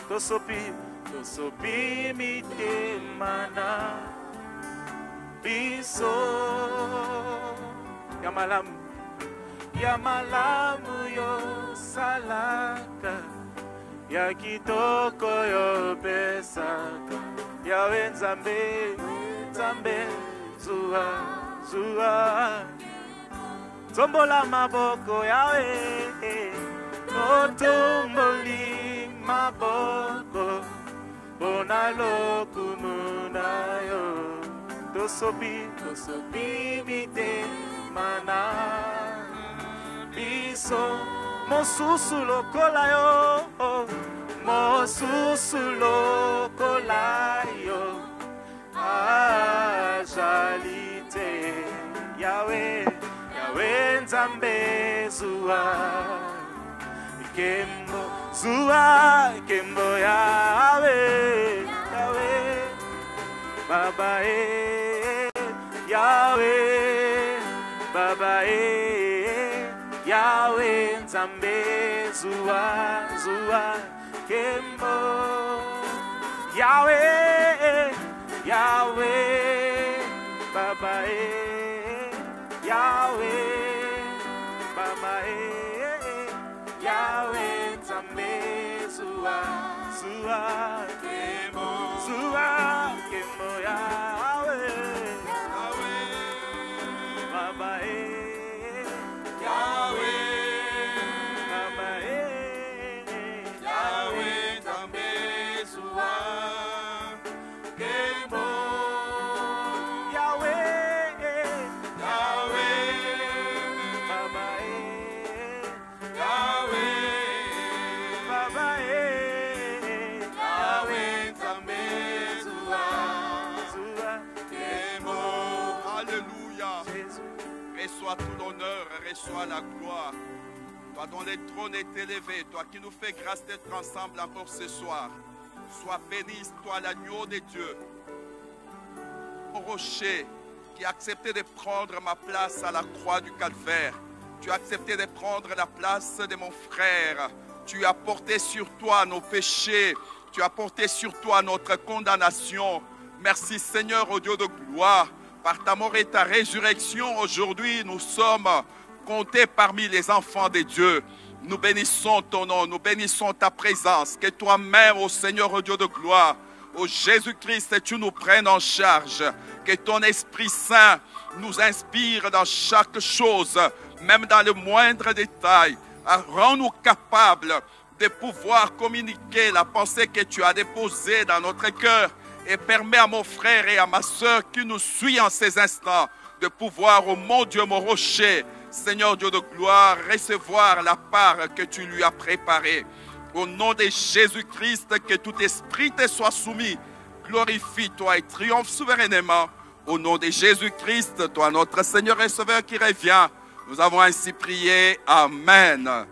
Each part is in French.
tosopi mitemana biso ya malamu yo salaka ya kitoko yo pesaka Yawe Nzambe Nzambe Zua Tombola maboko Yawe Tomboli maboko Bonalo kumunayo Tosopi mite mana Biso Mosusu lokola yo Mosusu lokola yo Ajalite Yawe Nzambe Zua Kembo Yawe Baba Yawe Baba Yawe Nzambe Zua Kembo Yahweh Baba Yahweh Baba Yahweh Nzambe Zua Kembo Yahweh Baba Reçois tout l'honneur, reçois la gloire. Toi dont le trône est élevé, toi qui nous fais grâce d'être ensemble encore ce soir. Sois béni, toi l'agneau de Dieu. Au rocher qui a accepté de prendre ma place à la croix du calvaire. Tu as accepté de prendre la place de mon frère. Tu as porté sur toi nos péchés. Tu as porté sur toi notre condamnation. Merci Seigneur, au Dieu de gloire. Par ta mort et ta résurrection, aujourd'hui, nous sommes comptés parmi les enfants de Dieu. Nous bénissons ton nom, nous bénissons ta présence. Que toi-même, ô Seigneur, ô Dieu de gloire, ô Jésus-Christ, tu nous prennes en charge. Que ton Esprit Saint nous inspire dans chaque chose, même dans le moindre détail. Rends-nous capables de pouvoir communiquer la pensée que tu as déposée dans notre cœur. Et permets à mon frère et à ma soeur qui nous suit en ces instants de pouvoir, oh mon Dieu, mon rocher, Seigneur Dieu de gloire, recevoir la part que tu lui as préparée. Au nom de Jésus-Christ, que tout esprit te soit soumis. Glorifie-toi et triomphe souverainement. Au nom de Jésus-Christ, toi notre Seigneur et Sauveur qui revient. Nous avons ainsi prié. Amen.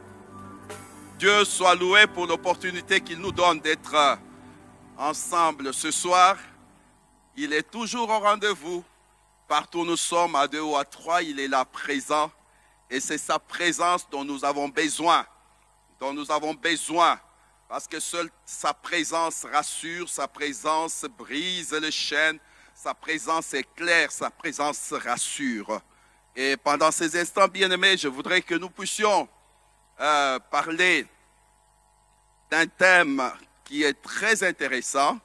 Dieu soit loué pour l'opportunité qu'il nous donne d'être ensemble ce soir. Il est toujours au rendez-vous. Partout où nous sommes, à 2 ou à 3, il est là présent. Et c'est sa présence dont nous avons besoin. Parce que seule sa présence rassure, sa présence brise les chaînes, sa présence éclaire, sa présence rassure. Et pendant ces instants, bien-aimés, je voudrais que nous puissions parler d'un thème qui est très intéressant.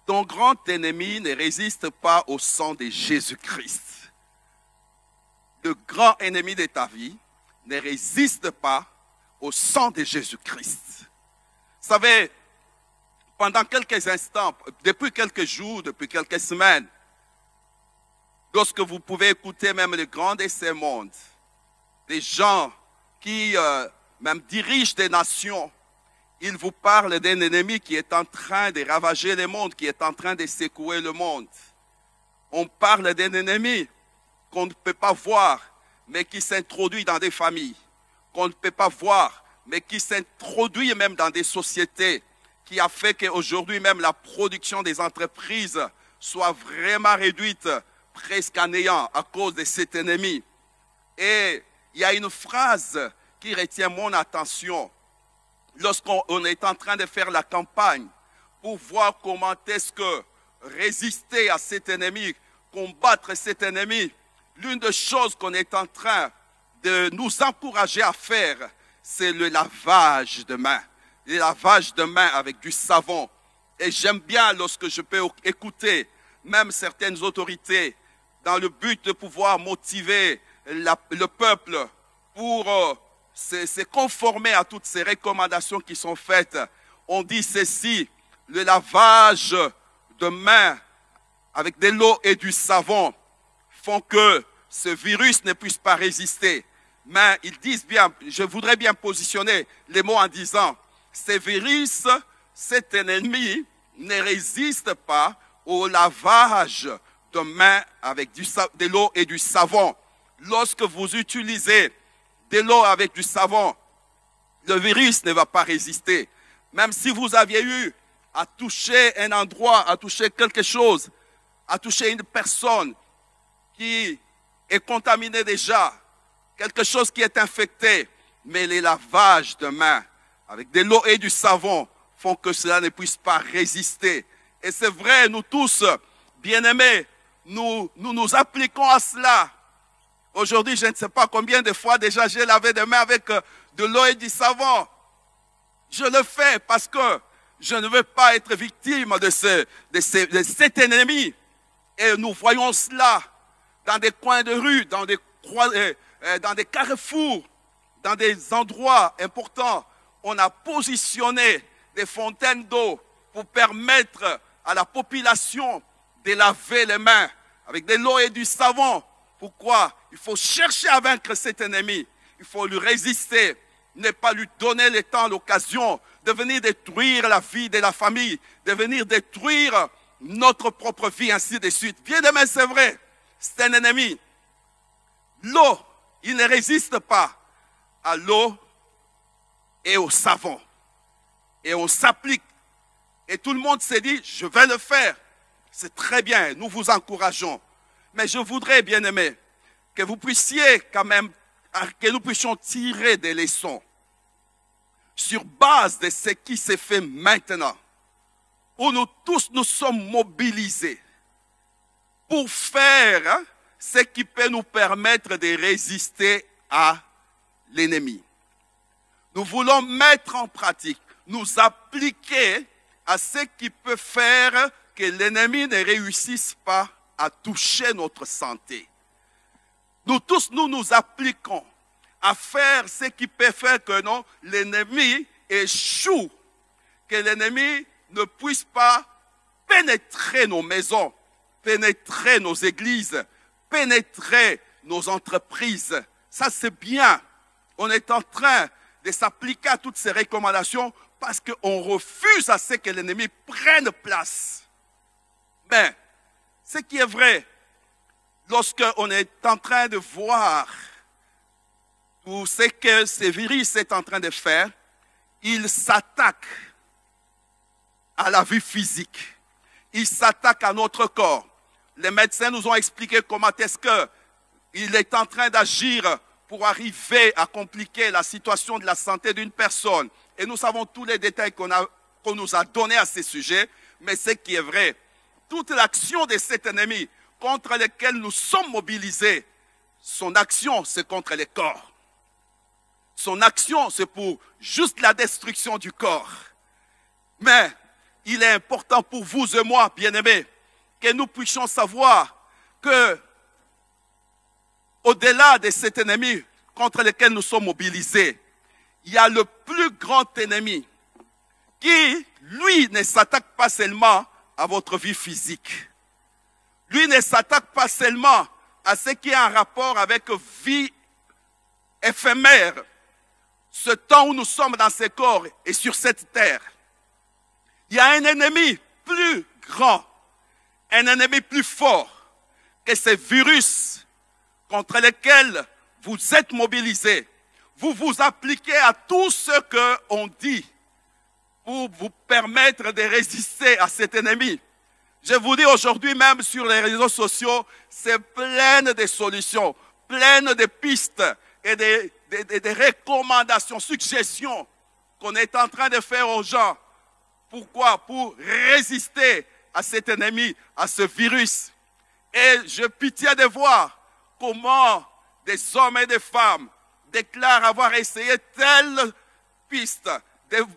Ton grand ennemi ne résiste pas au sang de Jésus-Christ. Le grand ennemi de ta vie ne résiste pas au sang de Jésus-Christ. Vous savez, pendant quelques instants, depuis quelques jours, depuis quelques semaines, lorsque vous pouvez écouter même les grands de ce monde, des gens qui même dirigent des nations, il vous parle d'un ennemi qui est en train de ravager le monde, qui est en train de secouer le monde. On parle d'un ennemi qu'on ne peut pas voir, mais qui s'introduit dans des familles, qu'on ne peut pas voir, mais qui s'introduit même dans des sociétés, qui a fait qu'aujourd'hui même la production des entreprises soit vraiment réduite presque à néant à cause de cet ennemi. Et il y a une phrase qui retient mon attention. lorsqu'on est en train de faire la campagne pour voir comment est-ce que résister à cet ennemi, combattre cet ennemi, l'une des choses qu'on est en train de nous encourager à faire, c'est le lavage de mains. Le lavage de mains avec du savon. Et j'aime bien lorsque je peux écouter même certaines autorités dans le but de pouvoir motiver le peuple pour se conformer à toutes ces recommandations qui sont faites. On dit ceci, le lavage de mains avec de l'eau et du savon font que ce virus ne puisse pas résister. Mais ils disent bien, je voudrais bien positionner les mots en disant, ces virus, cet ennemi ne résiste pas au lavage de mains avec de l'eau et du savon. Lorsque vous utilisez de l'eau avec du savon, le virus ne va pas résister. Même si vous aviez eu à toucher un endroit, à toucher quelque chose, à toucher une personne qui est contaminée déjà, quelque chose qui est infecté, mais les lavages de mains avec de l'eau et du savon font que cela ne puisse pas résister. Et c'est vrai, nous tous, bien-aimés, nous appliquons à cela. Aujourd'hui, je ne sais pas combien de fois déjà j'ai lavé des mains avec de l'eau et du savon. Je le fais parce que je ne veux pas être victime de cet ennemi. Et nous voyons cela dans des coins de rue, dans des carrefours, dans des endroits importants. On a positionné des fontaines d'eau pour permettre à la population de laver les mains avec de l'eau et du savon. Pourquoi? Il faut chercher à vaincre cet ennemi. Il faut lui résister. Ne pas lui donner le temps, l'occasion de venir détruire la vie de la famille, de venir détruire notre propre vie, ainsi de suite. Bien aimé, c'est vrai, c'est un ennemi. L'eau, il ne résiste pas à l'eau et au savon. Et on s'applique. Et tout le monde s'est dit, je vais le faire. C'est très bien, nous vous encourageons. Mais je voudrais, bien aimé, que vous puissiez quand même, que nous puissions tirer des leçons sur base de ce qui s'est fait maintenant, où nous tous nous sommes mobilisés pour faire ce qui peut nous permettre de résister à l'ennemi. Nous voulons mettre en pratique, nous appliquer à ce qui peut faire que l'ennemi ne réussisse pas à toucher notre santé. Nous tous, nous appliquons à faire ce qui peut faire que non, l'ennemi échoue, que l'ennemi ne puisse pas pénétrer nos maisons, pénétrer nos églises, pénétrer nos entreprises. Ça, c'est bien. On est en train de s'appliquer à toutes ces recommandations parce qu'on refuse à ce que l'ennemi prenne place. Mais, ce qui est vrai, lorsqu'on est en train de voir tout ce que ce virus est en train de faire, il s'attaque à la vie physique. Il s'attaque à notre corps. Les médecins nous ont expliqué comment est-ce qu'il est en train d'agir pour arriver à compliquer la situation de la santé d'une personne. Et nous savons tous les détails qu'on nous a donnés à ce sujet. Mais ce qui est vrai, toute l'action de cet ennemi contre lequel nous sommes mobilisés, son action, c'est contre les corps. Son action, c'est pour juste la destruction du corps. Mais il est important pour vous et moi, bien-aimés, que nous puissions savoir que, au-delà de cet ennemi contre lequel nous sommes mobilisés, il y a le plus grand ennemi qui, lui, ne s'attaque pas seulement à votre vie physique. Lui ne s'attaque pas seulement à ce qui est en rapport avec vie éphémère, ce temps où nous sommes dans ce corps et sur cette terre. Il y a un ennemi plus grand, un ennemi plus fort que ces virus contre lesquels vous êtes mobilisés. Vous vous appliquez à tout ce qu'on dit pour vous permettre de résister à cet ennemi. Je vous dis aujourd'hui même sur les réseaux sociaux, c'est plein de solutions, plein de pistes et des recommandations, suggestions qu'on est en train de faire aux gens. Pourquoi? Pour résister à cet ennemi, à ce virus. Et je pitié de voir comment des hommes et des femmes déclarent avoir essayé telle piste,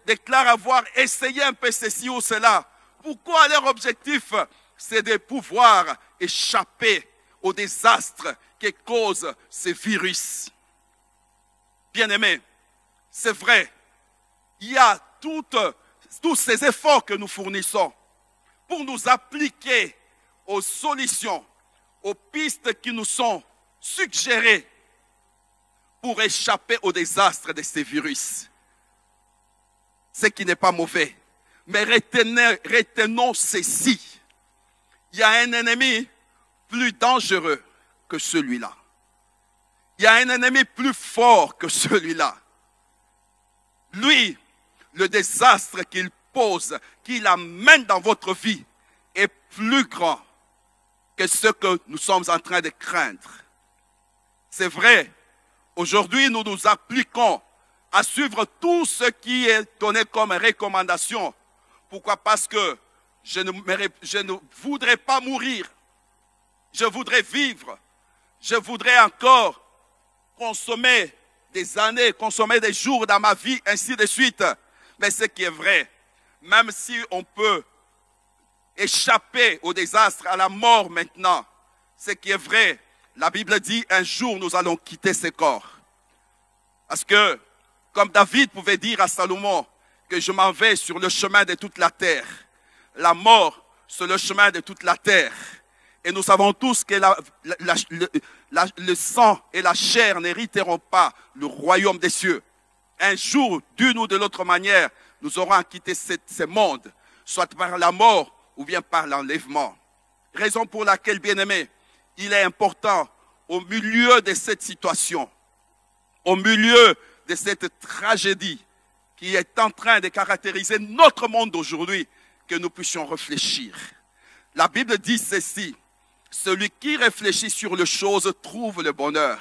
déclarent avoir essayé un peu ceci ou cela. Pourquoi leur objectif, c'est de pouvoir échapper au désastre que cause ce virus. Bien-aimés, c'est vrai, il y a tous ces efforts que nous fournissons pour nous appliquer aux solutions, aux pistes qui nous sont suggérées pour échapper au désastre de ces virus. Ce qui n'est pas mauvais. Mais retenons ceci. Il y a un ennemi plus dangereux que celui-là. Il y a un ennemi plus fort que celui-là. Lui, le désastre qu'il pose, qu'il amène dans votre vie, est plus grand que ce que nous sommes en train de craindre. C'est vrai, aujourd'hui nous nous appliquons à suivre tout ce qui est donné comme recommandation. Pourquoi? Parce que je ne voudrais pas mourir. Je voudrais vivre. Je voudrais encore consommer des années, consommer des jours dans ma vie, ainsi de suite. Mais ce qui est vrai, même si on peut échapper au désastre, à la mort maintenant, ce qui est vrai, la Bible dit un jour nous allons quitter ce corps. Parce que, comme David pouvait dire à Salomon, que je m'en vais sur le chemin de toute la terre. La mort, c'est le chemin de toute la terre. Et nous savons tous que le sang et la chair n'hériteront pas le royaume des cieux. Un jour, d'une ou de l'autre manière, nous aurons à quitter ce monde, soit par la mort ou bien par l'enlèvement. Raison pour laquelle, bien-aimés, il est important, au milieu de cette situation, au milieu de cette tragédie qui est en train de caractériser notre monde d'aujourd'hui, que nous puissions réfléchir. La Bible dit ceci: celui qui réfléchit sur les choses trouve le bonheur.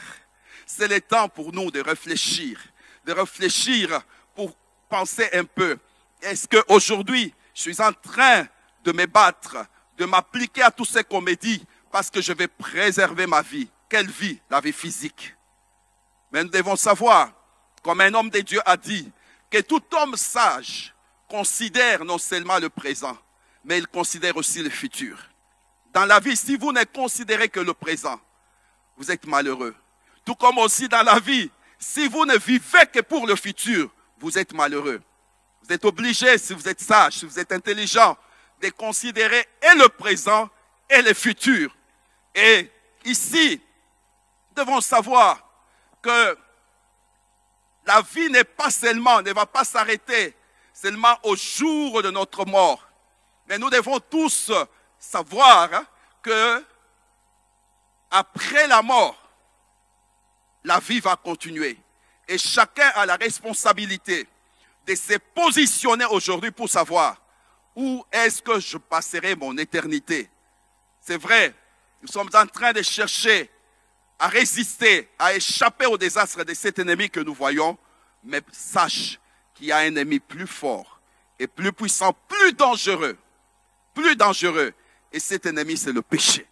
C'est le temps pour nous de réfléchir pour penser un peu. Est-ce qu'aujourd'hui, je suis en train de me battre, de m'appliquer à tout ce qu'on me dit, parce que je vais préserver ma vie? Quelle vie? La vie physique. Mais nous devons savoir, comme un homme de Dieu a dit, que tout homme sage considère non seulement le présent, mais il considère aussi le futur. Dans la vie, si vous ne considérez que le présent, vous êtes malheureux. Tout comme aussi dans la vie, si vous ne vivez que pour le futur, vous êtes malheureux. Vous êtes obligé, si vous êtes sage, si vous êtes intelligent, de considérer et le présent et le futur. Et ici, nous devons savoir que la vie ne va pas s'arrêter seulement au jour de notre mort. Mais nous devons tous savoir que après la mort, la vie va continuer. Et chacun a la responsabilité de se positionner aujourd'hui pour savoir où est-ce que je passerai mon éternité. C'est vrai, nous sommes en train de chercher à résister, à échapper au désastre de cet ennemi que nous voyons, mais sache qu'il y a un ennemi plus fort et plus puissant, plus dangereux, et cet ennemi c'est le péché.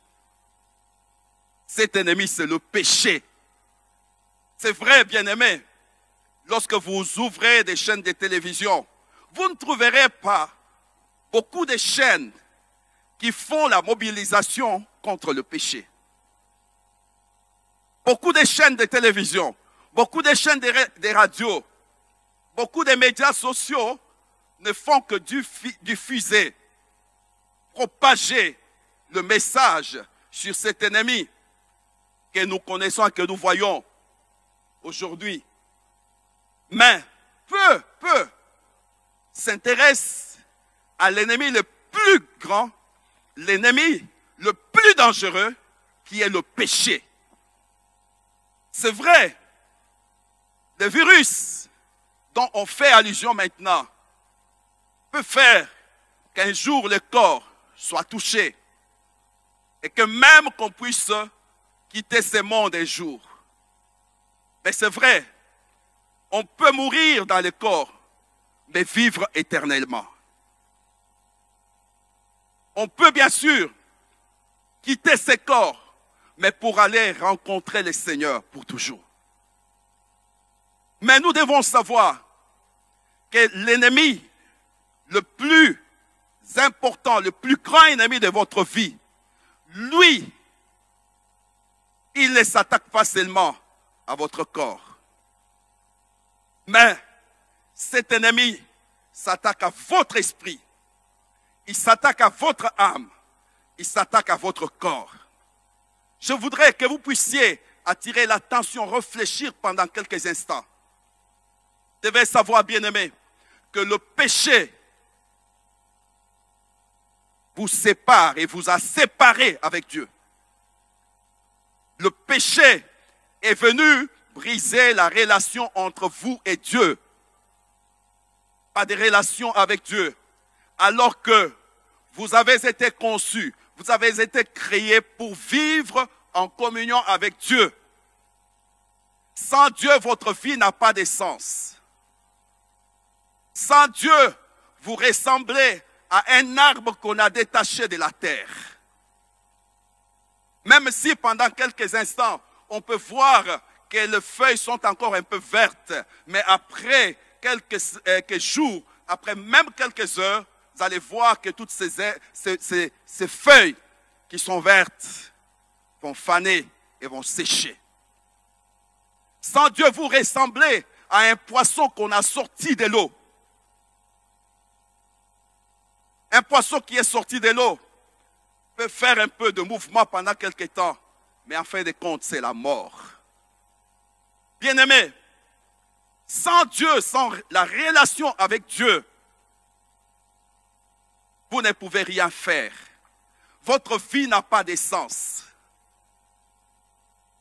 Cet ennemi c'est le péché. C'est vrai, bien-aimés, lorsque vous ouvrez des chaînes de télévision, vous ne trouverez pas beaucoup de chaînes qui font la mobilisation contre le péché. Beaucoup de chaînes de télévision, beaucoup de chaînes de radio, beaucoup de médias sociaux ne font que diffuser, propager le message sur cet ennemi que nous connaissons et que nous voyons aujourd'hui. Mais peu s'intéressent à l'ennemi le plus grand, l'ennemi le plus dangereux, qui est le péché. C'est vrai, le virus dont on fait allusion maintenant peut faire qu'un jour le corps soit touché et que même qu'on puisse quitter ce monde un jour. Mais c'est vrai, on peut mourir dans le corps, mais vivre éternellement. On peut bien sûr quitter ce corps, mais pour aller rencontrer le Seigneur pour toujours. Mais nous devons savoir que l'ennemi le plus important, le plus grand ennemi de votre vie, lui, il ne s'attaque pas seulement à votre corps. Mais cet ennemi s'attaque à votre esprit. Il s'attaque à votre âme. Il s'attaque à votre corps. Je voudrais que vous puissiez attirer l'attention, réfléchir pendant quelques instants. Vous devez savoir, bien-aimés, que le péché vous sépare et vous a séparé avec Dieu. Le péché est venu briser la relation entre vous et Dieu. Pas de relation avec Dieu. Alors que vous avez été conçus, vous avez été créés pour vivre en communion avec Dieu. Sans Dieu, votre vie n'a pas de sens. Sans Dieu, vous ressemblez à un arbre qu'on a détaché de la terre. Même si pendant quelques instants, on peut voir que les feuilles sont encore un peu vertes, mais après quelques jours, après même quelques heures, vous allez voir que toutes ces feuilles qui sont vertes vont faner et vont sécher. Sans Dieu, vous ressemblez à un poisson qu'on a sorti de l'eau. Un poisson qui est sorti de l'eau peut faire un peu de mouvement pendant quelque temps, mais en fin de compte, c'est la mort. Bien-aimés, sans Dieu, sans la relation avec Dieu, vous ne pouvez rien faire. Votre vie n'a pas de sens.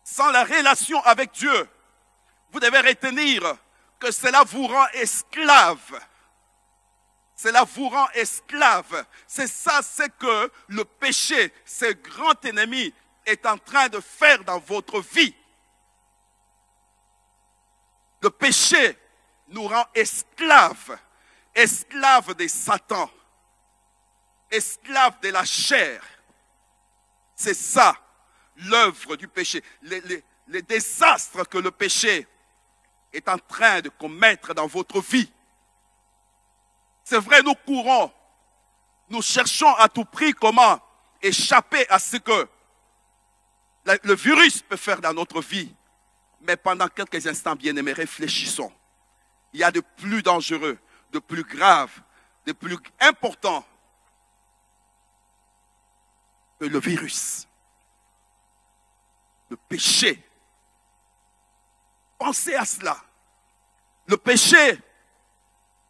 Sans la relation avec Dieu, vous devez retenir que cela vous rend esclave. Cela vous rend esclave. C'est ça, c'est que le péché, ce grand ennemi, est en train de faire dans votre vie. Le péché nous rend esclaves. Esclaves de Satan. Esclaves de la chair. C'est ça, l'œuvre du péché. Les désastres que le péché est en train de commettre dans votre vie. C'est vrai, nous courons, nous cherchons à tout prix comment échapper à ce que le virus peut faire dans notre vie. Mais pendant quelques instants, bien-aimés, réfléchissons. Il y a de plus dangereux, de plus grave, de plus important que le virus. Le péché. Pensez à cela. Le péché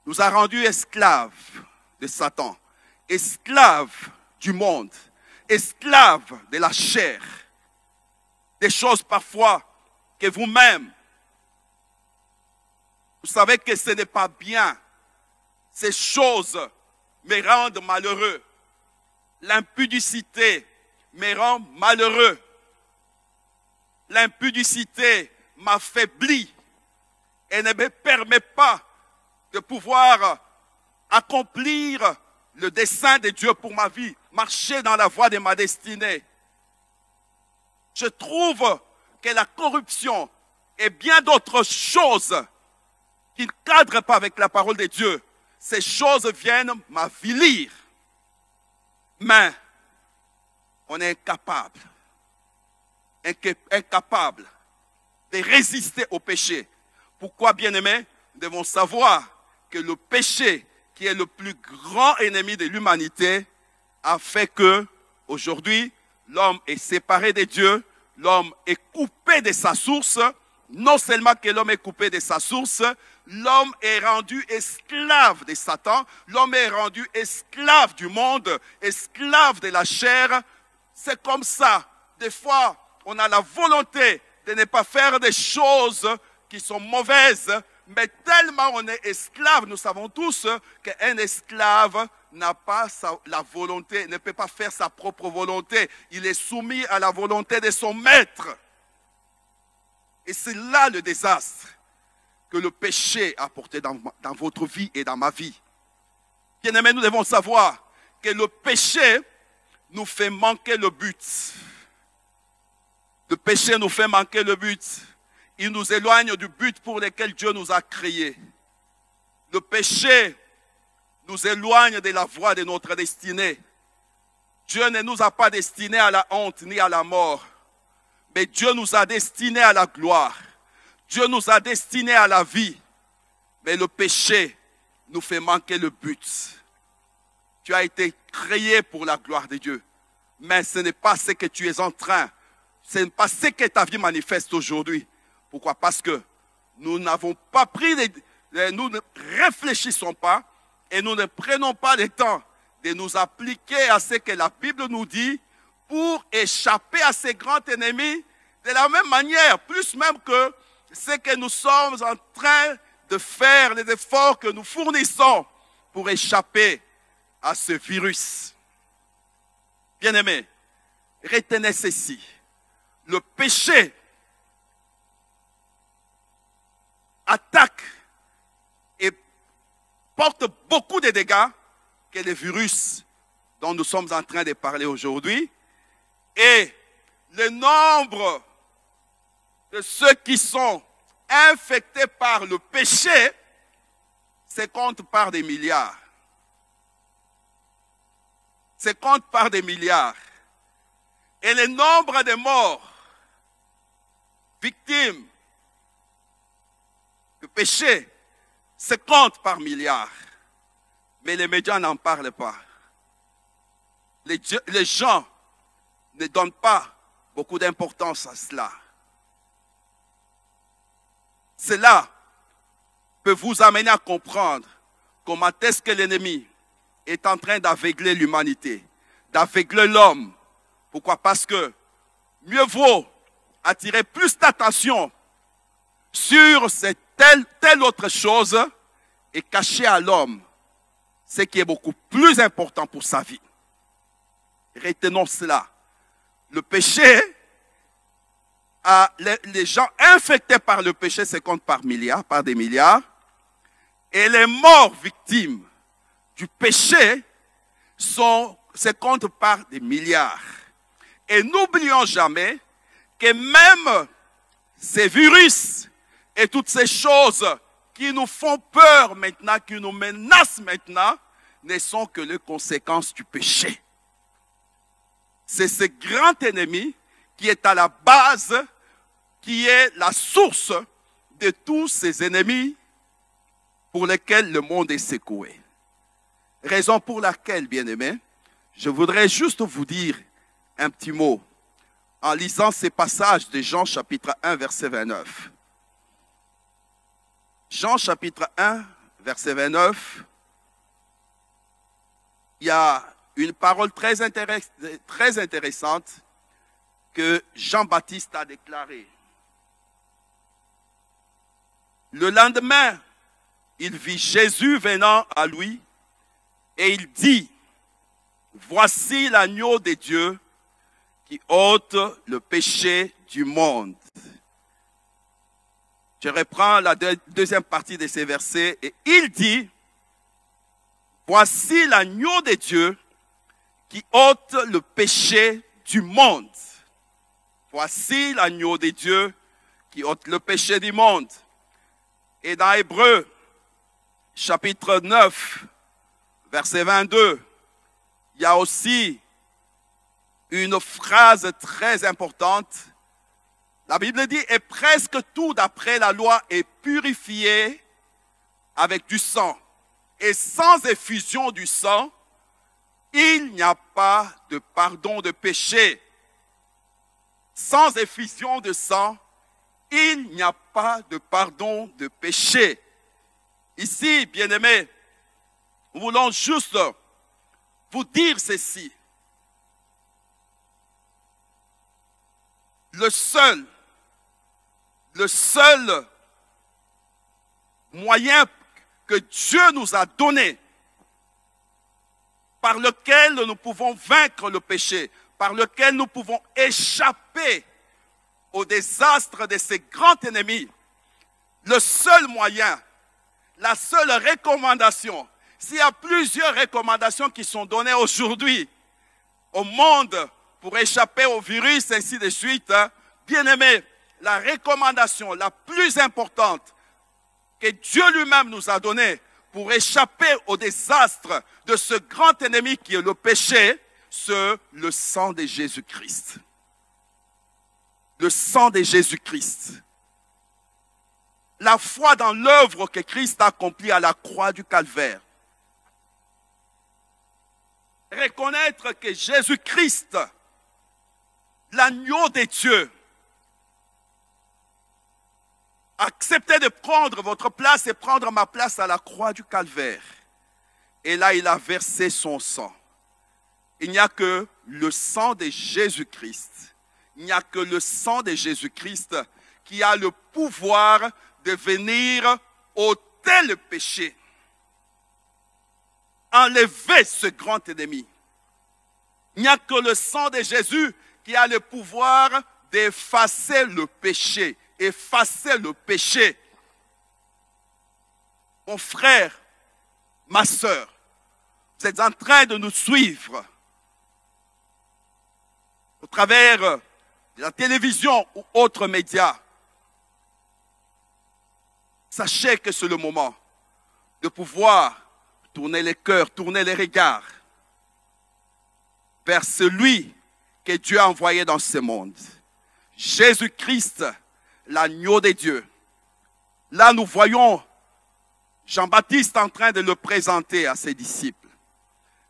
nous a rendus esclaves de Satan, esclaves du monde, esclaves de la chair. Des choses parfois que vous-même, vous savez que ce n'est pas bien. Ces choses me rendent malheureux. L'impudicité me rend malheureux. L'impudicité m'affaiblit et ne me permet pas de pouvoir accomplir le dessein de Dieu pour ma vie, marcher dans la voie de ma destinée. Je trouve que la corruption et bien d'autres choses qui ne cadrent pas avec la parole de Dieu, ces choses viennent m'avilir. Mais on est incapable de résister au péché. Pourquoi, bien-aimés, nous devons savoir que le péché, qui est le plus grand ennemi de l'humanité, a fait que, aujourd'hui, l'homme est séparé de Dieu, l'homme est coupé de sa source. Non seulement que l'homme est coupé de sa source, l'homme est rendu esclave de Satan, l'homme est rendu esclave du monde, esclave de la chair. C'est comme ça. Des fois, on a la volonté de ne pas faire des choses qui sont mauvaises, mais tellement on est esclave, nous savons tous qu'un esclave n'a pas la volonté, ne peut pas faire sa propre volonté. Il est soumis à la volonté de son maître. Et c'est là le désastre. que le péché a apporté dans votre vie et dans ma vie. Bien-aimés, nous devons savoir que le péché nous fait manquer le but. Le péché nous fait manquer le but. Il nous éloigne du but pour lequel Dieu nous a créés. Le péché nous éloigne de la voie de notre destinée. Dieu ne nous a pas destinés à la honte ni à la mort. Mais Dieu nous a destinés à la gloire. Dieu nous a destinés à la vie. Mais le péché nous fait manquer le but. Tu as été créé pour la gloire de Dieu. Mais ce n'est pas ce que tu es en train. Ce n'est pas ce que ta vie manifeste aujourd'hui. Pourquoi? Parce que nous n'avons pas pris, nous ne réfléchissons pas et nous ne prenons pas le temps de nous appliquer à ce que la Bible nous dit pour échapper à ces grands ennemis de la même manière, plus même que ce que nous sommes en train de faire, les efforts que nous fournissons pour échapper à ce virus. Bien-aimés, retenez ceci. Le péché attaque et porte beaucoup de dégâts que le virus dont nous sommes en train de parler aujourd'hui. Et le nombre de ceux qui sont infectés par le péché se compte par des milliards. Se compte par des milliards. Et le nombre de morts, victimes du péché, se compte par milliards. Mais les médias n'en parlent pas. Les gens ne donnent pas beaucoup d'importance à cela. Cela peut vous amener à comprendre comment est-ce que l'ennemi est en train d'aveugler l'humanité, d'aveugler l'homme. Pourquoi? Parce que mieux vaut attirer plus d'attention sur telle autre chose et cacher à l'homme ce qui est beaucoup plus important pour sa vie. Retenons cela. Le péché, les gens infectés par le péché se comptent par milliards, par des milliards. Et les morts victimes du péché se comptent par des milliards. Et n'oublions jamais que même ces virus et toutes ces choses qui nous font peur maintenant, qui nous menacent maintenant, ne sont que les conséquences du péché. C'est ce grand ennemi qui est à la base, qui est la source de tous ces ennemis pour lesquels le monde est secoué. Raison pour laquelle, bien-aimés, je voudrais juste vous dire un petit mot en lisant ces passages de Jean chapitre 1, verset 29. Jean chapitre 1, verset 29, il y a une parole très intéressante que Jean-Baptiste a déclarée. Le lendemain, il vit Jésus venant à lui et il dit, « Voici l'agneau de Dieu qui ôte le péché du monde. » Je reprends la deuxième partie de ces versets et il dit, « Voici l'agneau de Dieu qui ôte le péché du monde. » Voici l'agneau de Dieu qui ôte le péché du monde. Et dans Hébreux, chapitre 9, verset 22, il y a aussi une phrase très importante. La Bible dit, et presque tout d'après la loi est purifié avec du sang. Et sans effusion du sang, il n'y a pas de pardon de péché. Sans effusion de sang, il n'y a pas de pardon de péché. Ici, bien-aimés, nous voulons juste vous dire ceci. Le seul moyen que Dieu nous a donné, par lequel nous pouvons vaincre le péché, par lequel nous pouvons échapper au désastre de ces grands ennemis, le seul moyen, la seule recommandation, s'il y a plusieurs recommandations qui sont données aujourd'hui au monde pour échapper au virus, ainsi de suite, bien aimé, la recommandation la plus importante que Dieu lui-même nous a donnée pour échapper au désastre de ce grand ennemi qui est le péché, c'est le sang de Jésus-Christ. Le sang de Jésus-Christ. La foi dans l'œuvre que Christ a accomplie à la croix du Calvaire. Reconnaître que Jésus-Christ, l'agneau de Dieu, a accepté de prendre votre place et prendre ma place à la croix du Calvaire. Et là, il a versé son sang. Il n'y a que le sang de Jésus-Christ. Il n'y a que le sang de Jésus-Christ qui a le pouvoir de venir ôter le péché. Enlever ce grand ennemi. Il n'y a que le sang de Jésus qui a le pouvoir d'effacer le péché. Effacer le péché. Mon frère, ma soeur, vous êtes en train de nous suivre au travers de la télévision ou autres médias. Sachez que c'est le moment de pouvoir tourner les cœurs, tourner les regards vers celui que Dieu a envoyé dans ce monde. Jésus-Christ, l'agneau de Dieu. Là, nous voyons Jean-Baptiste en train de le présenter à ses disciples.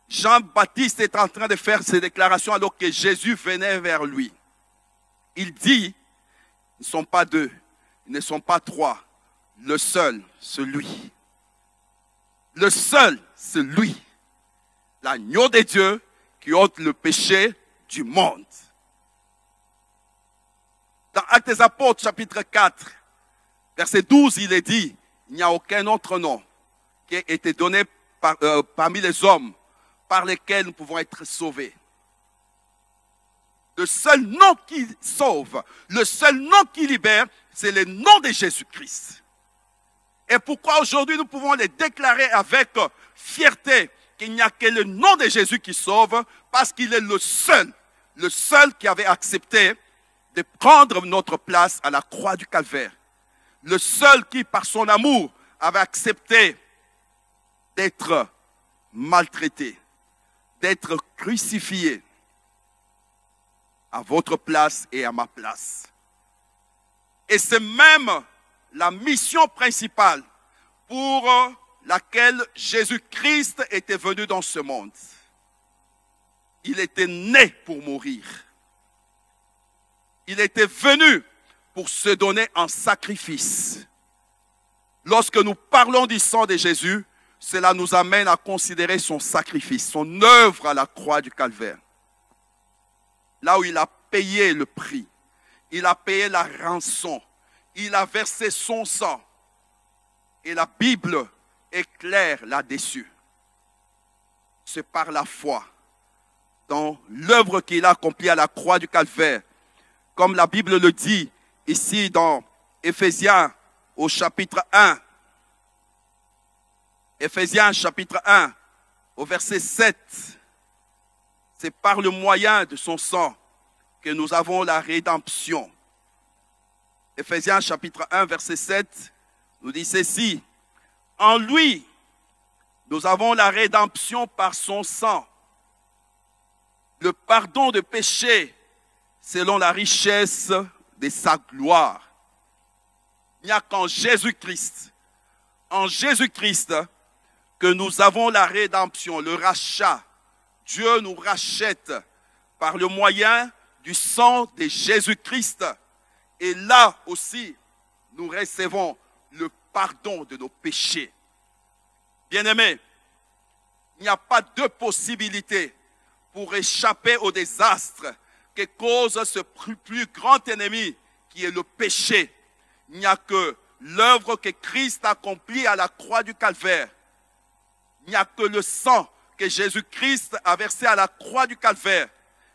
Jean-Baptiste est en train de faire ses déclarations alors que Jésus venait vers lui. Il dit, ils ne sont pas deux, ils ne sont pas trois. Le seul, c'est lui. Le seul, c'est lui. L'agneau de Dieu qui ôte le péché du monde. Dans Actes des Apôtres, chapitre 4, verset 12, il est dit, il n'y a aucun autre nom qui ait été donné parmi les hommes par lesquels nous pouvons être sauvés. Le seul nom qui sauve, le seul nom qui libère, c'est le nom de Jésus-Christ. Et pourquoi aujourd'hui nous pouvons les déclarer avec fierté qu'il n'y a que le nom de Jésus qui sauve, parce qu'il est le seul qui avait accepté de prendre notre place à la croix du Calvaire. Le seul qui, par son amour, avait accepté d'être maltraité, d'être crucifié à votre place et à ma place. Et c'est même la mission principale pour laquelle Jésus-Christ était venu dans ce monde. Il était né pour mourir. Il était venu pour se donner en sacrifice. Lorsque nous parlons du sang de Jésus, cela nous amène à considérer son sacrifice, son œuvre à la croix du Calvaire. Là où il a payé le prix, il a payé la rançon, il a versé son sang. Et la Bible est claire là-dessus. C'est par la foi dans l'œuvre qu'il a accomplie à la croix du Calvaire. Comme la Bible le dit ici dans Éphésiens au chapitre 1. Éphésiens chapitre 1 au verset 7. C'est par le moyen de son sang que nous avons la rédemption. Éphésiens chapitre 1 verset 7 nous dit ceci. En lui, nous avons la rédemption par son sang, le pardon de péché selon la richesse de sa gloire. Il n'y a qu'en Jésus-Christ, que nous avons la rédemption, le rachat. Dieu nous rachète par le moyen du sang de Jésus-Christ. Et là aussi, nous recevons le pardon de nos péchés. Bien-aimés, il n'y a pas de possibilité pour échapper au désastre que cause ce plus grand ennemi qui est le péché. Il n'y a que l'œuvre que Christ a accomplie à la croix du Calvaire. Il n'y a que le sang que Jésus-Christ a versé à la croix du Calvaire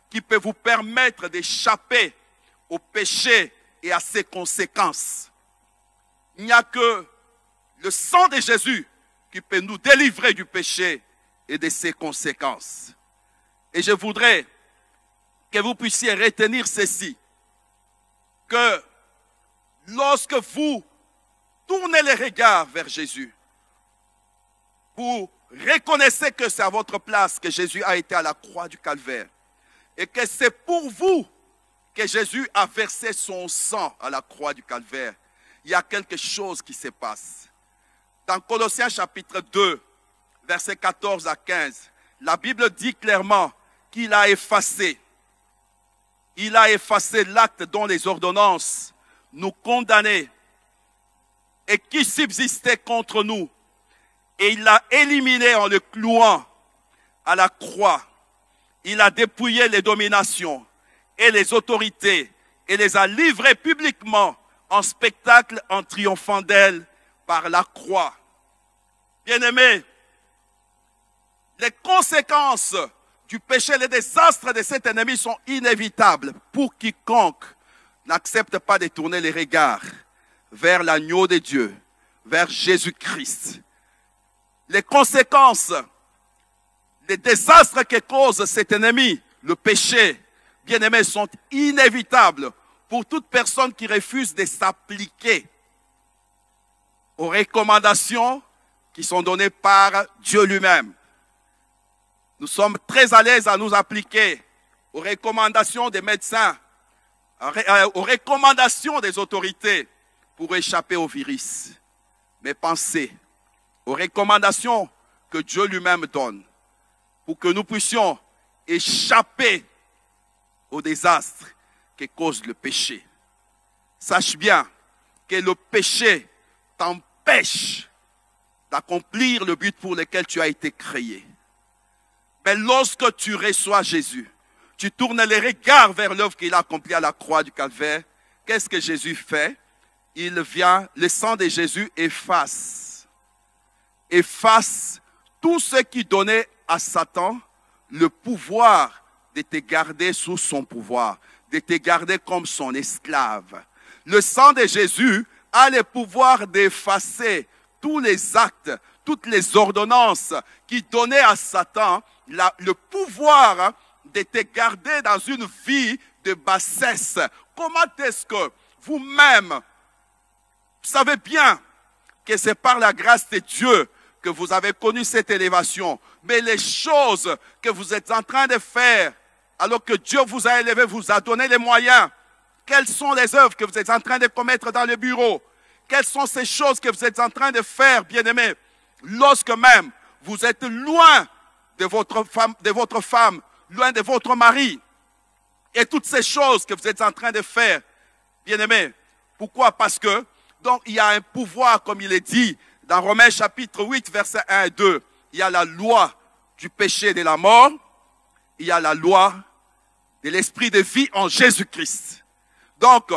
qui peut vous permettre d'échapper au péché et à ses conséquences. Il Il n'y a que le sang de Jésus qui peut nous délivrer du péché et de ses conséquences. Et je voudrais que vous puissiez retenir ceci, que lorsque vous tournez les regards vers Jésus, vous reconnaissez que c'est à votre place que Jésus a été à la croix du Calvaire et que c'est pour vous que Jésus a versé son sang à la croix du Calvaire. Il y a quelque chose qui se passe. Dans Colossiens chapitre 2, versets 14 à 15, la Bible dit clairement qu'il a effacé. Il a effacé l'acte dont les ordonnances nous condamnaient et qui subsistait contre nous. Et il l'a éliminé en le clouant à la croix. Il a dépouillé les dominations et les autorités et les a livrées publiquement en spectacle en triomphant d'elles par la croix. Bien-aimés, les conséquences du péché, les désastres de cet ennemi sont inévitables pour quiconque n'accepte pas de tourner les regards vers l'agneau de Dieu, vers Jésus-Christ. Les conséquences, les désastres que cause cet ennemi, le péché, bien-aimés, sont inévitables pour toute personne qui refuse de s'appliquer aux recommandations qui sont données par Dieu lui-même. Nous sommes très à l'aise à nous appliquer aux recommandations des médecins, aux recommandations des autorités pour échapper au virus. Mais pensez aux recommandations que Dieu lui-même donne pour que nous puissions échapper au désastre que cause le péché. Sache bien que le péché t'empêche d'accomplir le but pour lequel tu as été créé. Mais lorsque tu reçois Jésus, tu tournes les regards vers l'œuvre qu'il a accomplie à la croix du Calvaire. Qu'est-ce que Jésus fait? Il vient, le sang de Jésus efface tout ce qui donnait à Satan le pouvoir de te garder sous son pouvoir, de te garder comme son esclave. Le sang de Jésus a le pouvoir d'effacer tous les actes, toutes les ordonnances qui donnaient à Satan le pouvoir de te garder dans une vie de bassesse. Comment est-ce que vous-même, vous savez bien que c'est par la grâce de Dieu que vous avez connu cette élévation. Mais les choses que vous êtes en train de faire, alors que Dieu vous a élevé, vous a donné les moyens, quelles sont les œuvres que vous êtes en train de commettre dans le bureau? Quelles sont ces choses que vous êtes en train de faire, bien-aimés, lorsque même vous êtes loin de votre femme, loin de votre mari, et toutes ces choses que vous êtes en train de faire, bien-aimés. Pourquoi? Parce que, donc, il y a un pouvoir, comme il est dit, dans Romains chapitre 8, versets 1 et 2, il y a la loi du péché et de la mort, il y a la loi de l'esprit de vie en Jésus-Christ. Donc,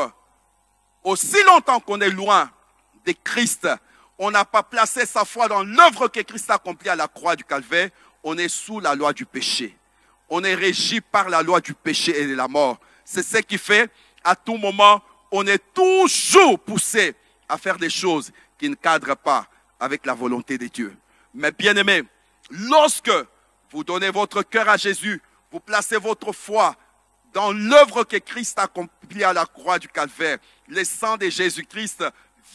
aussi longtemps qu'on est loin de Christ, on n'a pas placé sa foi dans l'œuvre que Christ a accomplie à la croix du Calvaire, on est sous la loi du péché. On est régi par la loi du péché et de la mort. C'est ce qui fait, à tout moment, on est toujours poussé à faire des choses qui ne cadrent pas avec la volonté de Dieu. Mais bien aimé, lorsque vous donnez votre cœur à Jésus, vous placez votre foi dans l'œuvre que Christ a accomplie à la croix du Calvaire, le sang de Jésus-Christ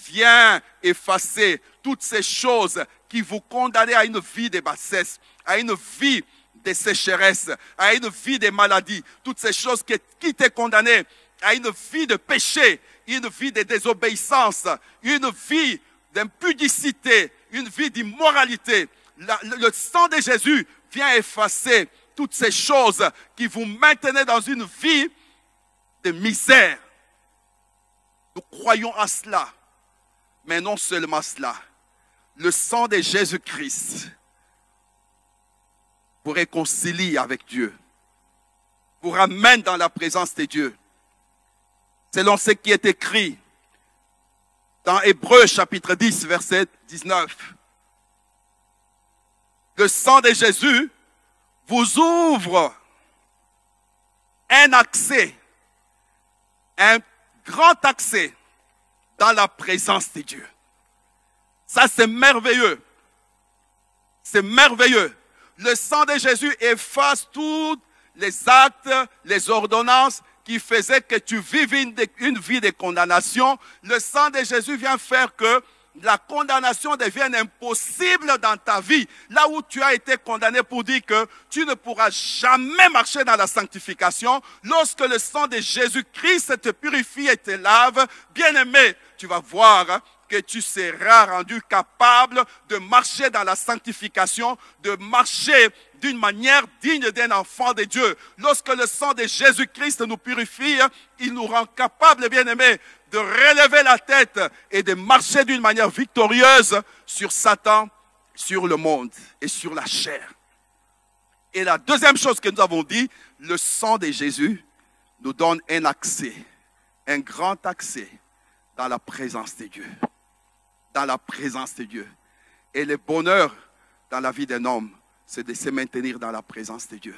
vient effacer toutes ces choses qui vous condamnent à une vie de bassesse, à une vie de sécheresse, à une vie de maladie, toutes ces choses qui t'ont condamné à une vie de péché, une vie de désobéissance, une vie d'impudicité, une vie d'immoralité. Le sang de Jésus vient effacer toutes ces choses qui vous maintenaient dans une vie de misère. Nous croyons à cela, mais non seulement cela. Le sang de Jésus-Christ vous réconcilie avec Dieu, vous ramène dans la présence de Dieu. Selon ce qui est écrit dans Hébreux chapitre 10, verset 19. Le sang de Jésus vous ouvre un accès, un grand accès dans la présence de Dieu. Ça, c'est merveilleux. C'est merveilleux. Le sang de Jésus efface tous les actes, les ordonnances qui faisaient que tu vives une vie de condamnation. Le sang de Jésus vient faire que la condamnation devienne impossible dans ta vie. Là où tu as été condamné pour dire que tu ne pourras jamais marcher dans la sanctification, lorsque le sang de Jésus-Christ te purifie et te lave, bien-aimé, tu vas voir que tu seras rendu capable de marcher dans la sanctification, de marcher d'une manière digne d'un enfant de Dieu. Lorsque le sang de Jésus-Christ nous purifie, il nous rend capables, bien-aimés, de relever la tête et de marcher d'une manière victorieuse sur Satan, sur le monde et sur la chair. Et la deuxième chose que nous avons dit, le sang de Jésus nous donne un accès, un grand accès dans la présence de Dieu. Dans la présence de Dieu. Et le bonheur dans la vie d'un homme, c'est de se maintenir dans la présence de Dieu.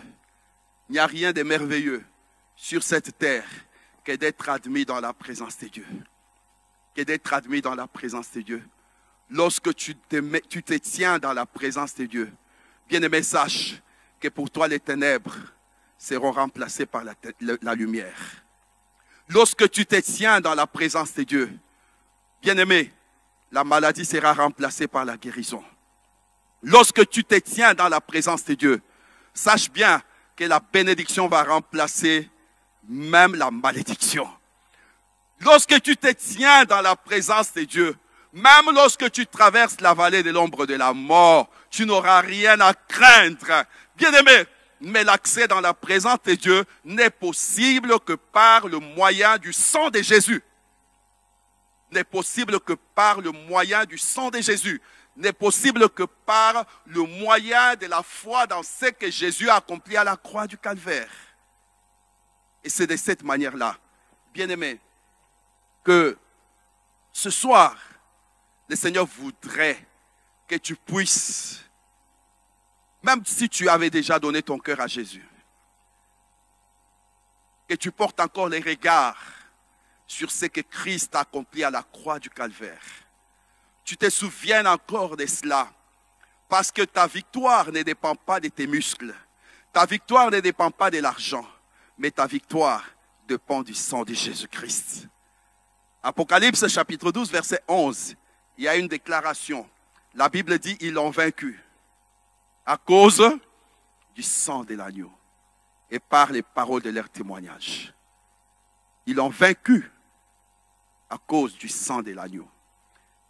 Il n'y a rien de merveilleux sur cette terre que d'être admis dans la présence de Dieu. Que d'être admis dans la présence de Dieu. Lorsque tu te tiens dans la présence de Dieu, bien-aimé, sache que pour toi les ténèbres seront remplacées par la lumière. Lorsque tu te tiens dans la présence de Dieu, bien-aimé, la maladie sera remplacée par la guérison. Lorsque tu te tiens dans la présence de Dieu, sache bien que la bénédiction va remplacer même la malédiction. Lorsque tu te tiens dans la présence de Dieu, même lorsque tu traverses la vallée de l'ombre de la mort, tu n'auras rien à craindre. Bien-aimé, mais l'accès dans la présence de Dieu n'est possible que par le moyen du sang de Jésus. N'est possible que par le moyen du sang de Jésus. N'est possible que par le moyen de la foi dans ce que Jésus a accompli à la croix du Calvaire. Et c'est de cette manière-là, bien-aimé, que ce soir, le Seigneur voudrait que tu puisses, même si tu avais déjà donné ton cœur à Jésus, que tu portes encore les regards sur ce que Christ a accompli à la croix du Calvaire. Tu te souviens encore de cela, parce que ta victoire ne dépend pas de tes muscles, ta victoire ne dépend pas de l'argent, mais ta victoire dépend du sang de Jésus-Christ. Apocalypse chapitre 12, verset 11, il y a une déclaration. La Bible dit, ils l'ont vaincu à cause du sang de l'agneau et par les paroles de leur témoignage. Ils l'ont vaincu à cause du sang de l'agneau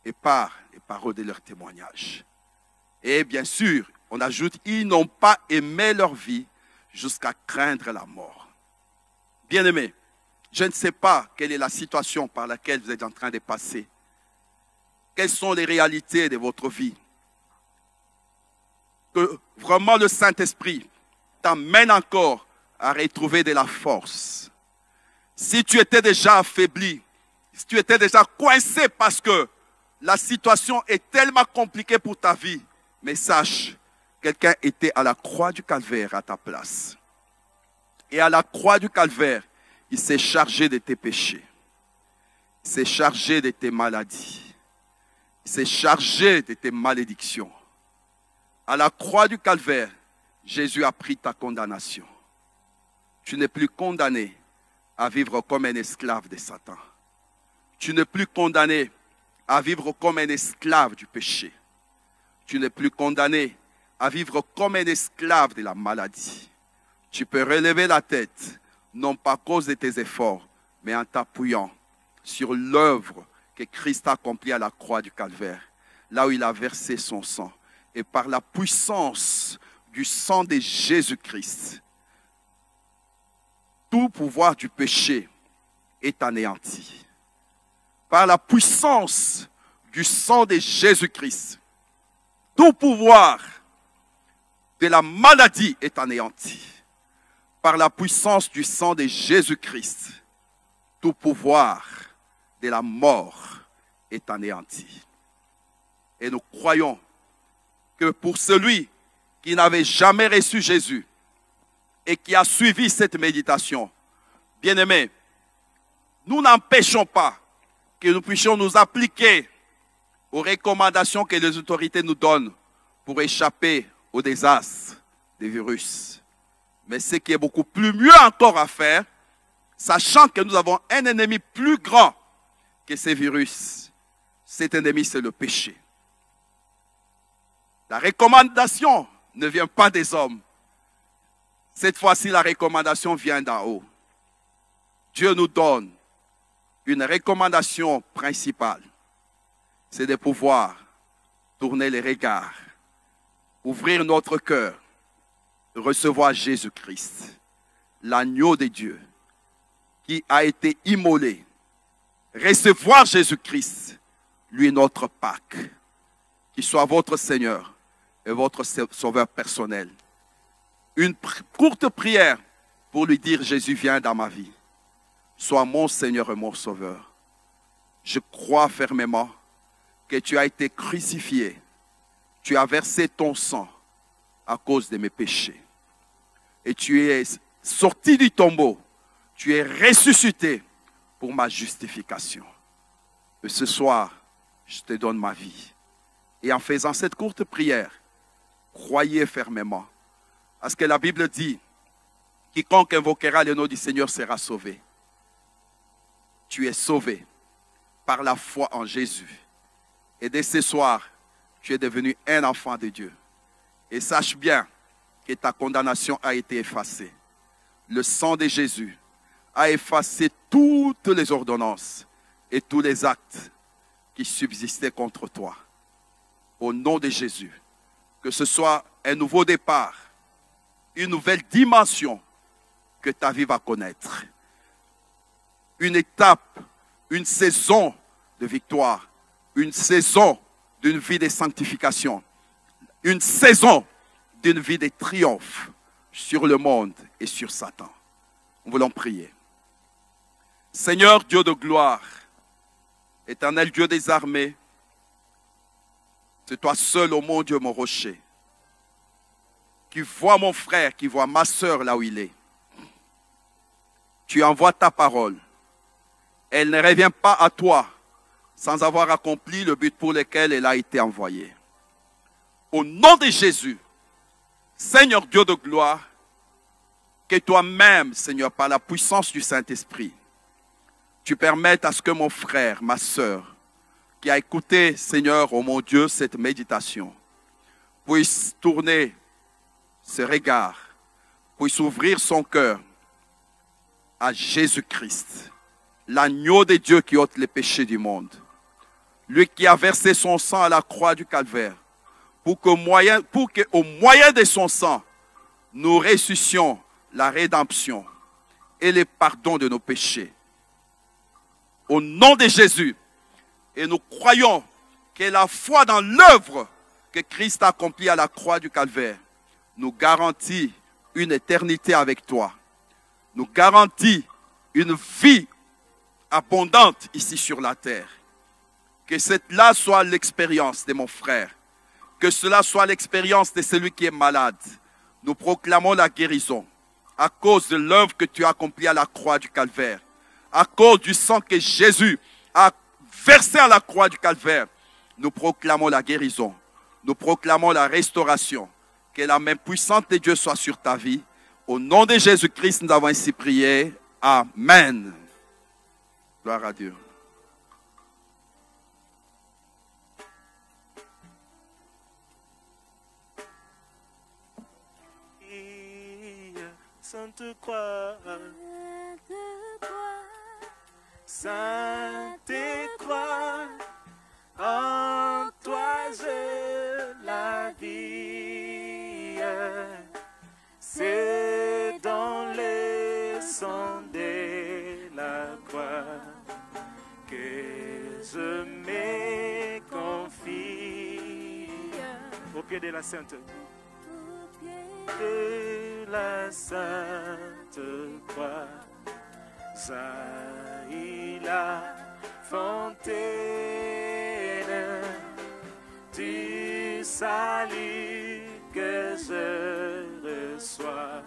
et par les paroles de leur témoignage. Et bien sûr, on ajoute, ils n'ont pas aimé leur vie jusqu'à craindre la mort. Bien-aimés, je ne sais pas quelle est la situation par laquelle vous êtes en train de passer. Quelles sont les réalités de votre vie? Que vraiment le Saint-Esprit t'amène encore à retrouver de la force. Si tu étais déjà affaibli, si tu étais déjà coincé parce que la situation est tellement compliquée pour ta vie, mais sache, quelqu'un était à la croix du Calvaire à ta place. Et à la croix du Calvaire, il s'est chargé de tes péchés. Il s'est chargé de tes maladies. Il s'est chargé de tes malédictions. À la croix du Calvaire, Jésus a pris ta condamnation. Tu n'es plus condamné à vivre comme un esclave de Satan. Tu n'es plus condamné à vivre comme un esclave du péché. Tu n'es plus condamné à vivre comme un esclave de la maladie. Tu peux relever la tête, non pas à cause de tes efforts, mais en t'appuyant sur l'œuvre que Christ a accomplie à la croix du Calvaire, là où il a versé son sang. Et par la puissance du sang de Jésus-Christ, tout pouvoir du péché est anéanti. Par la puissance du sang de Jésus-Christ, tout pouvoir de la maladie est anéanti. Par la puissance du sang de Jésus-Christ, tout pouvoir de la mort est anéanti. Et nous croyons que pour celui qui n'avait jamais reçu Jésus et qui a suivi cette méditation, bien-aimés, nous n'empêchons pas que nous puissions nous appliquer aux recommandations que les autorités nous donnent pour échapper au désastre des virus. Mais ce qui est beaucoup plus mieux encore à faire, sachant que nous avons un ennemi plus grand que ces virus. Cet ennemi, c'est le péché. La recommandation ne vient pas des hommes. Cette fois-ci, la recommandation vient d'en haut. Dieu nous donne une recommandation principale. C'est de pouvoir tourner les regards, ouvrir notre cœur, recevoir Jésus-Christ, l'agneau de Dieu, qui a été immolé. Recevoir Jésus-Christ, lui notre Pâque, qui soit votre Seigneur et votre Sauveur personnel. Une courte prière pour lui dire: Jésus, viens dans ma vie. Sois mon Seigneur et mon Sauveur. Je crois fermement que tu as été crucifié. Tu as versé ton sang à cause de mes péchés. Et tu es sorti du tombeau. Tu es ressuscité pour ma justification. Et ce soir, je te donne ma vie. Et en faisant cette courte prière, croyez fermement. Parce que la Bible dit: quiconque invoquera le nom du Seigneur sera sauvé. Tu es sauvé par la foi en Jésus. Et dès ce soir, tu es devenu un enfant de Dieu. Et sache bien que ta condamnation a été effacée. Le sang de Jésus a effacé toutes les ordonnances et tous les actes qui subsistaient contre toi. Au nom de Jésus, que ce soit un nouveau départ, une nouvelle dimension que ta vie va connaître. Une étape, une saison de victoire, une saison d'une vie de sanctification, une saison d'une vie de triomphe sur le monde et sur Satan. Nous voulons prier. Seigneur Dieu de gloire, éternel Dieu des armées, c'est toi seul, ô mon Dieu, mon rocher, qui vois mon frère, qui voit ma soeur là où il est. Tu envoies ta parole. Elle ne revient pas à toi sans avoir accompli le but pour lequel elle a été envoyée. Au nom de Jésus, Seigneur Dieu de gloire, que toi-même, Seigneur, par la puissance du Saint-Esprit, tu permettes à ce que mon frère, ma soeur, qui a écouté, Seigneur, oh mon Dieu, cette méditation, puisse tourner ses regards, puisse ouvrir son cœur à Jésus-Christ, l'agneau de Dieu qui ôte les péchés du monde. Lui qui a versé son sang à la croix du Calvaire, pour qu'au moyen de son sang, nous ressuscitions la rédemption et le pardon de nos péchés. Au nom de Jésus, et nous croyons que la foi dans l'œuvre que Christ a accomplie à la croix du Calvaire nous garantit une éternité avec toi, nous garantit une vie abondante ici sur la terre. Que cela soit l'expérience de mon frère, que cela soit l'expérience de celui qui est malade. Nous proclamons la guérison à cause de l'œuvre que tu as accomplie à la croix du Calvaire, à cause du sang que Jésus a versé à la croix du Calvaire. Nous proclamons la guérison, nous proclamons la restauration. Que la main puissante de Dieu soit sur ta vie. Au nom de Jésus-Christ, nous avons ainsi prié. Amen. Gloire à Dieu. Sainte croix, Sainte croix, en toi je la vis. C'est dans le sang de la croix que je me confie. Au pied de la Sainte. De la Sainte Croix, jaillit la fontaine du salut que je reçois.